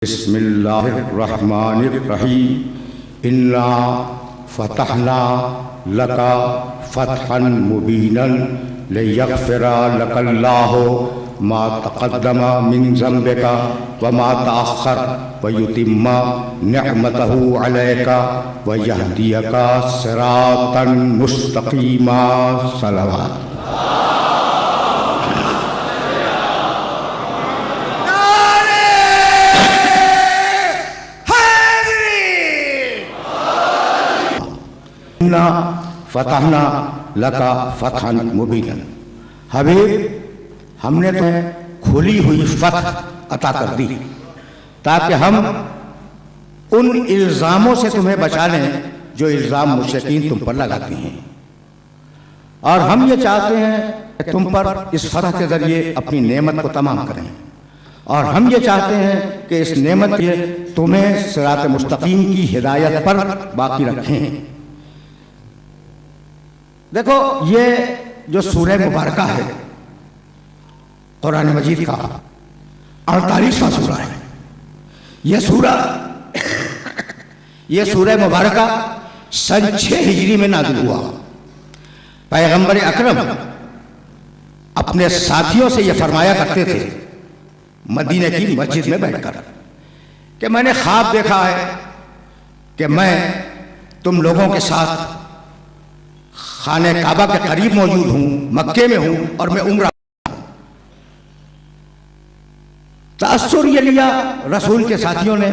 बिस्मिल्लाहिर्रहमानिर्रहीम इन्ना फ़तहना लका फ़तहन मुबीनन लियग़फ़िरा लकल्लाहु मा तक़द्दम मिन ज़ंबिका व मा तअख़्ख़र व युतिम्मा निअमतहु अलैका व यहदियका सिरातन मुस्तक़ीमा। सलावत। इन्ना फ़तहना लका फ़तहन मुबीनन। हबीब, हमने तुम्हें खुली हुई फ़तह अता कर दी ताकि हम उन इल्ज़ामों से तुम्हें बचा लें जो इल्ज़ाम मुशरिकीन तुम पर लगाती हैं, और हम ये चाहते हैं कि तुम पर इस फ़तह के ज़रिए अपनी नेमत को तमाम करें, और हम ये चाहते हैं कि इस नेमत के तुम्हें सिरात मुस्तकीम की हिदायत पर बाकी रखें। देखो, ये जो सूरह मुबारका है कुरान मजीद का 48वां सूरा है। ये सूरह मुबारका सन 6 हिजरी में नाज़िल हुआ। पैगंबर अकरम अपने साथियों से ये फरमाया करते थे मदीने की मस्जिद में बैठकर कि मैंने ख्वाब देखा है कि मैं तुम लोगों के साथ खाने काबा के करीब मौजूद हूं, मक्के में हूं, और मैं उम्रा। तासुर ये लिया रसूल के साथियों ने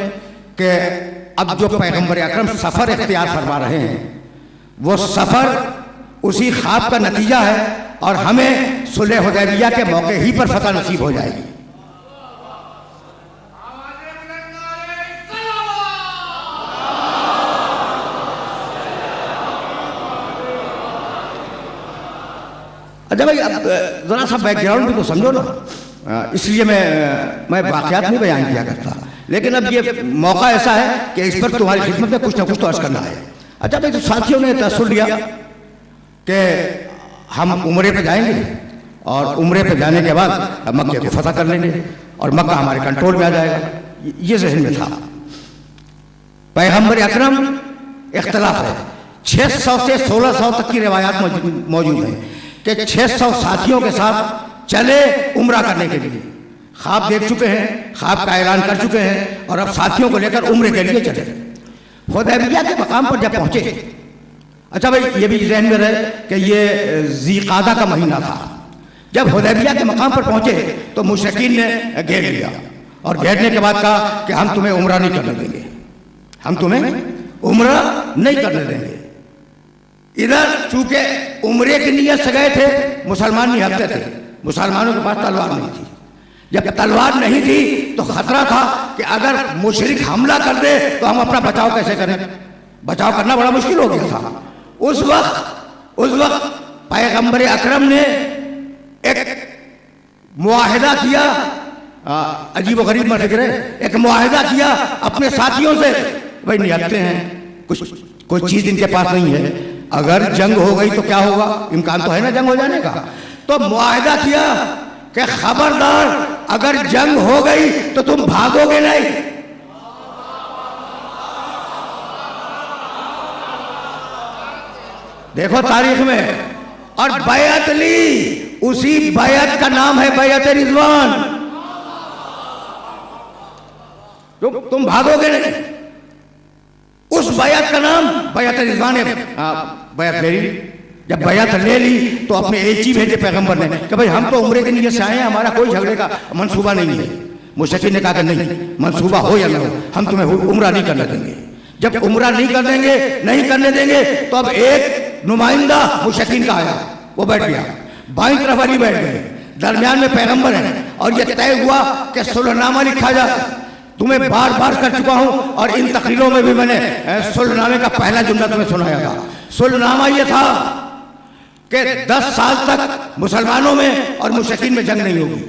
कि अब जो पैगंबर अकरम सफर इख्तियार फरमा रहे हैं वो सफर उसी ख्वाब का नतीजा है, और हमें सुलह हुदैबिया के मौके ही पर फतह नसीब हो जाएगी। अच्छा भाई, अब ज़रा सा बैकग्राउंड भी तो समझो ना, इसलिए मैं वाक़यात नहीं बयान किया करता, लेकिन अब ये मौका ऐसा है कि इस पर तुम्हारी खिदमत में कुछ ना कुछ तो अर्ज़ करना है। अच्छा भाई, तो साथियों ने तसल्लुल लिया कि हम उम्रे पे जाएंगे और उम्रे पे जाने के बाद मक्के को फतह कर लेंगे और मक्का हमारे कंट्रोल में आ जाएगा। ये ज़हन में था। पैगंबर अकरम, इख्तिलाफ है, 600 से 1600 तक की रिवायात मौजूद हैं कि 600 साथियों के साथ चले उम्रा करने के लिए। ख्वाब देख चुके हैं, ख्वाब का ऐलान कर चुके हैं, और अब साथियों को लेकर उम्रे के लिए चले। हुदैबिया के मकाम पर जब पहुंचे, अच्छा भाई ये भी ज़हन में रहे कि ये ज़ीक़ादा का महीना था। जब हुदैबिया के मकाम पर पहुंचे तो मुशरिकीन ने घेर लिया, और घेरने के बाद कहा कि हम तुम्हें उम्रा नहीं करने देंगे, हम तुम्हें उम्रा नहीं करने देंगे। इधर चूंकि उम्रे की नियत से गए थे, मुसलमान निहत्ते थे, मुसलमानों के पास तलवार नहीं थी। जब तलवार नहीं थी तो खतरा था कि अगर मुशरिक हमला कर दे तो हम अपना बचाव कैसे करें। बचाव करना बड़ा मुश्किल हो गया था। उस वक्त पैगंबर अकरम ने एक मुआहिदा किया, अजीब व गरीब मत फिक्र, एक मुआहिदा किया अपने साथियों से, भाई निहत्ते हैं, कोई चीज इनके पास नहीं है, अगर जंग हो गई तो क्या होगा, इम्कान तो है ना जंग हो जाने का। तो मुआहिदा किया कि खबरदार अगर जंग हो गई तो तुम भागोगे नहीं। देखो तारीख में, और बैअत ली, उसी बैअत का नाम है बैअत रिज़वान। तुम भागोगे नहीं, उस बैअत का नाम बैअत रिज़वान है। बैअत ले ली। जब बैअत ले ली तो अपने एजी भेजे पैगंबर ने कि भाई हम तो उम्रे के लिए से आए हैं, हमारा कोई झगड़े का मंसूबा नहीं है। मुशरिकीन ने कहा कि नहीं, मंसूबा हो या ना हो, हम तुम्हें उम्रा नहीं करने देंगे। जब उम्रा नहीं करने देंगे तो अब एक नुमाइंदा मुशरिकीन का आया, वो बैठ गया, बाईं तरफ अली बैठ गए, दरमियान में पैगंबर है, और यह तय हुआ कि सुलहनामा लिखा जाए। तुम्हें बार बार कर चुका हूं, और इन तकरीरों में भी मैंने सुलहनामे का पहला जुमला तुम्हें सुनाया था। सुलहनामा यह था कि 10 साल तक मुसलमानों में और मुशरिकीन में जंग नहीं होगी।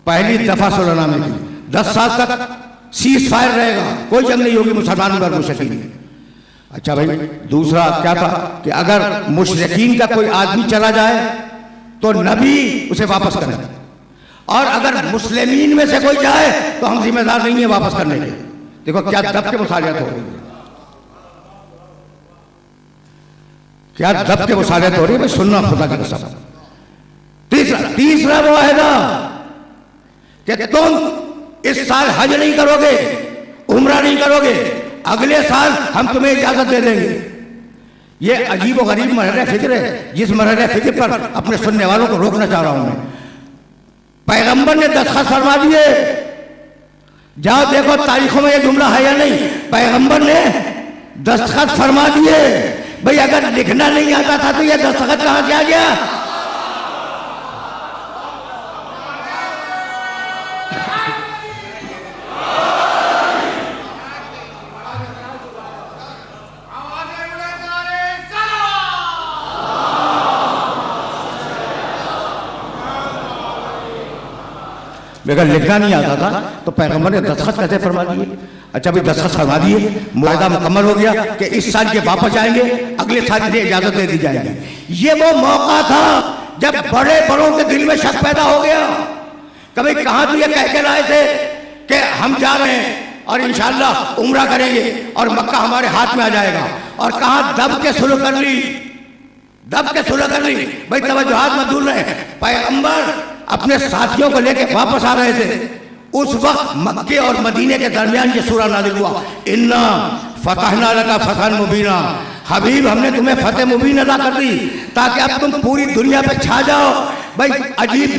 पहली दफा सुलहनामे की 10 साल तक सीज फायर रहेगा, कोई जंग नहीं होगी मुसलमानों और मुशरिकीन में। अच्छा भाई, दूसरा क्या था कि अगर मुशरिकीन का कोई आदमी चला जाए तो नबी उसे वापस करें, और अगर मुस्लिमीन में से कोई जाए तो हम जिम्मेदार नहीं है वापस करने के। देखो क्या दब के मुसालियत हो रही है, क्या दब के मुसालियत हो रही है भाई, सुनना खुदा की कसम। तीसरा मुआहदा कि तुम इस साल हज नहीं करोगे, उम्रा नहीं करोगे, अगले साल हम तुम्हें इजाजत दे देंगे। ये अजीब और गरीब मरहले फिक्र है, जिस मरहले फिक्र पर अपने सुनने वालों को रोकना चाह रहा हूं मैं। पैगंबर ने दस्तखत फरमा दिए, जाओ देखो तारीखों में ये जुमला है या नहीं, पैगंबर ने दस्तखत फरमा दिए। भाई अगर लिखना नहीं आता था तो ये दस्तखत कहां से आ गया? अगर लिखना नहीं आता था तो पैगंबर ने दस्तखत कैसे फरमा दिए? अच्छा भाई दस्तखत फरमा दिए, मुआहदा मुकम्मल हो गया कि इस साल के वापस जाएंगे, अगले साल इन्हें इजाजत दे दी जाएगी। ये वो मौका था जब बड़े बड़ों के दिल में शक पैदा हो गया। कभी कहां तो ये कह के लाए थे कि हम जा रहे हैं और इंशाअल्लाह उम्रा करेंगे और मक्का हमारे हाथ में आ जाएगा, और कहां दब के सुलह कर ली, दब के सुलह कर ली। भाई तवज्जुहात मत भूल रहे, पैगंबर अपने साथियों को लेकर वापस आ रहे थे। उस वक्त मक्के और मदीने के दरमियान ये सूरा नाज़िल हुआ, इन्ना फतहना लका फतहन मुबीना, हबीब हमने तुम्हें फतेह मुबीन अदा कर दी ताकि अब तुम पूरी दुनिया पे छा जाओ। भाई अजीब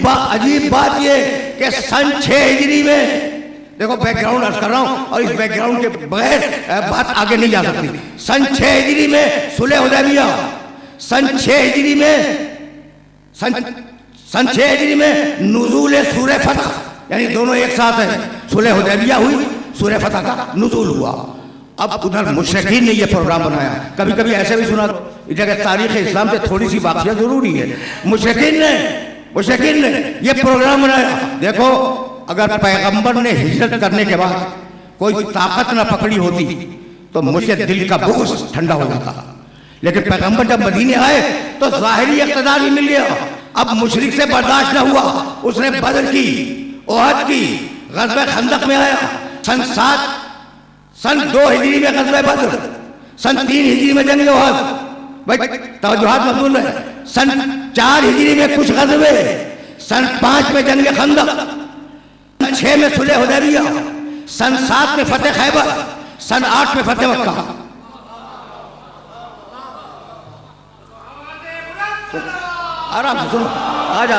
बात ये कि सन 6 हिजरी में, देखो बैकग्राउंड अर्ज कर रहा हूं और इस बैकग्राउंड के बगैर बात आगे नहीं जा सकती। सन 6 हिजरी में सुलह हुदैबिया, सन 6 हिजरी में नुज़ूल सूरह फतह, यानी दोनों एक साथ है। सुलह हुदैबिया हुई, सूरह फतह का नुज़ूल हुआ। अब उधर मुशरिकीन ने ये प्रोग्राम बनाया। कभी कभी ऐसे भी सुना, जगह तारीख़ इस्लाम से थोड़ी सी वाक़िया जरूरी है। मुशरिकीन ने ये प्रोग्राम बनाया। देखो अगर पैगंबर ने हिजरत करने के बाद कोई ताकत न पकड़ी होती तो मुझे दिल का बुग़्ज़ ठंडा हो जाता, लेकिन पैगंबर जब मदीने आए तो ज़ाहिरी इक़्तिदार ही मिल गया। अब मुशरिक से बर्दाश्त न हुआ, उसने बदर की, ओहद की, ग़ज़वा खंदक में आया। सन 2 हिजरी में ग़ज़वा बदर, सन 3 हिजरी में जंग ओहद। भाई तवज्जुहात मत है। सन 4 हिजरी में कुछ ग़ज़वे, सन 5 में जंग खंदक, सन 6 में सुलह हुदैबिया, सन 7 में फतेह खैबर, सन 8 में फतेह मक्का। आराम से सुनो, आ जा।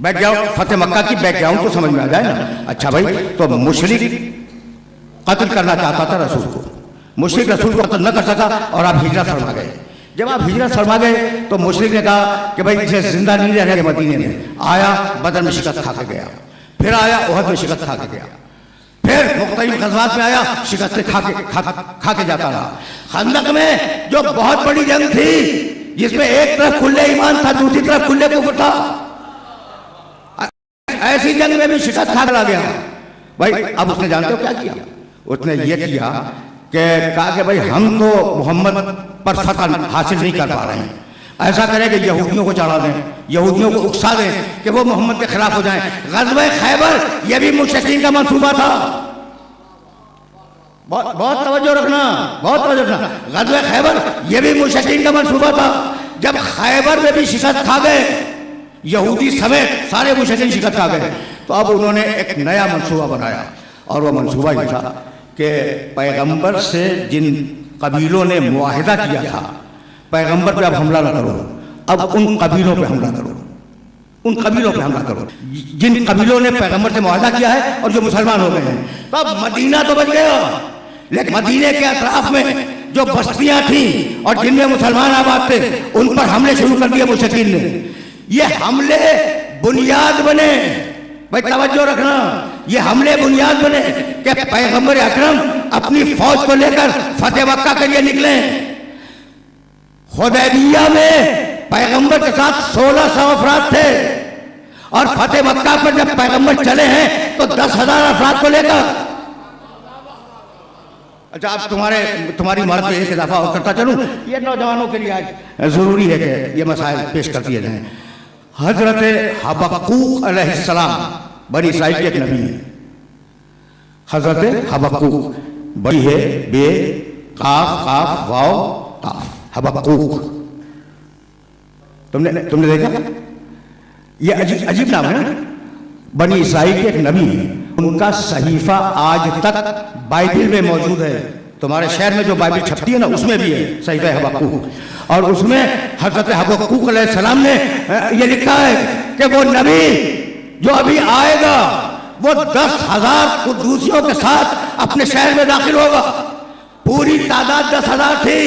बैकग्राउंड फतेह मक्का की बैकग्राउंड तो समझ में आ जाए ना। अच्छा भाई, तो मुशरिक कत्ल करना चाहता था रसूल को, मुशरिक रसूल को कत्ल न कर सका और आप हिजरत फरमा गए। जब आप हिजरत फरमा गए तो मुशरिक ने कहा कि भाई इसे जिंदा नहीं रहने के। मदीने में आया, बदर में शिकस्त खा के गया, फिर आया ओहद में शिकस्त खा के गया, फिर मुख्तलिफ ग़ज़वात में आया, शिकस्त खा के जाता रहा। खंदक में जो बहुत बड़ी जंग थी जिसमें एक तरफ खुले ईमान था, दूसरी तरफ खुले कुफ्र था, ऐसी जंग में भी शिकस्त खा के गया। भाई अब उसने जानते हो क्या किया? उसने ये किया कि कहा कि भाई हम तो मोहम्मद पर फतह हासिल नहीं कर पा रहे हैं, ऐसा करें कि यहूदियों को चढ़ा दें, यहूदियों को उकसा दें कि वो मोहम्मद के खिलाफ हो जाएं। ग़ज़वा खैबर ये भी मुशरिकीन का मंसूबा था। बहुत तवज्जो रखना, बहुत तवज्जो रखना। ग़ज़वा खैबर ये भी मुशरिकीन का मंसूबा था। जब खैबर में भी शिकस्त खा गए, यहूदी समेत सारे मुशरिकीन शिकस्त खा गए, तो अब उन्होंने एक नया मंसूबा बनाया, और वह मंसूबा ये था कि पैगंबर से जिन कबीलों ने मुआहिदा किया था पैगंबर पे अब हमला न करो, अब उन कबीलों पे हमला करो, उन कबीलों पे हमला करो जिन कबीलों ने पैगंबर से मुआहिदा किया है और जो मुसलमान हो गए हैं। तो अब मदीना तो बच गया, लेकिन मदीने के अतराफ में जो बस्तियां थी और जिनमें मुसलमान आबाद थे, उन पर हमले शुरू कर दिए मुशरिकीन ने। ये हमले बुनियाद बने, भाई तवज्जो रखना, ये हमले बुनियाद बने कि पैगंबर अकरम अपनी फौज को लेकर फतेह मक्का के लिए निकले। हुदैबिया में पैगंबर के साथ 1600 अफराद थे, और फतेह मक्का पर जब पैगंबर चले हैं तो 10,000 अफराद को लेकर। अच्छा, अब तुम्हारी मर्द पे एक इजाफा और करता चलूँ, ये नौजवानों के लिए आज ज़रूरी है कि ये मसाइल पेश कर दिए जाएँ। हज़रत हबक्कूक अलैहिस्सलाम बनी इसराइल के एक नबी है। हज़रत हबक्कूक, बड़ी है बे काफ काफ वाव काफ, हबक्कूक। तुमने देखा? ये अजीब नाम है ना। बनी इसराइल के एक नबी है, उनका सहीफा आज तक बाइबिल में मौजूद है। तुम्हारे शहर में जो बाइबिल छपती है ना, उसमें भी है सहीफा हबक्कूक, और उसमें हज़रत हबक्कूक अलैहिस्सलाम ने ये लिखा है कि वो नबी जो अभी आएगा वो 10,000 कुद्दूसियों के साथ अपने शहर में दाखिल होगा। पूरी तादाद 10,000 थी,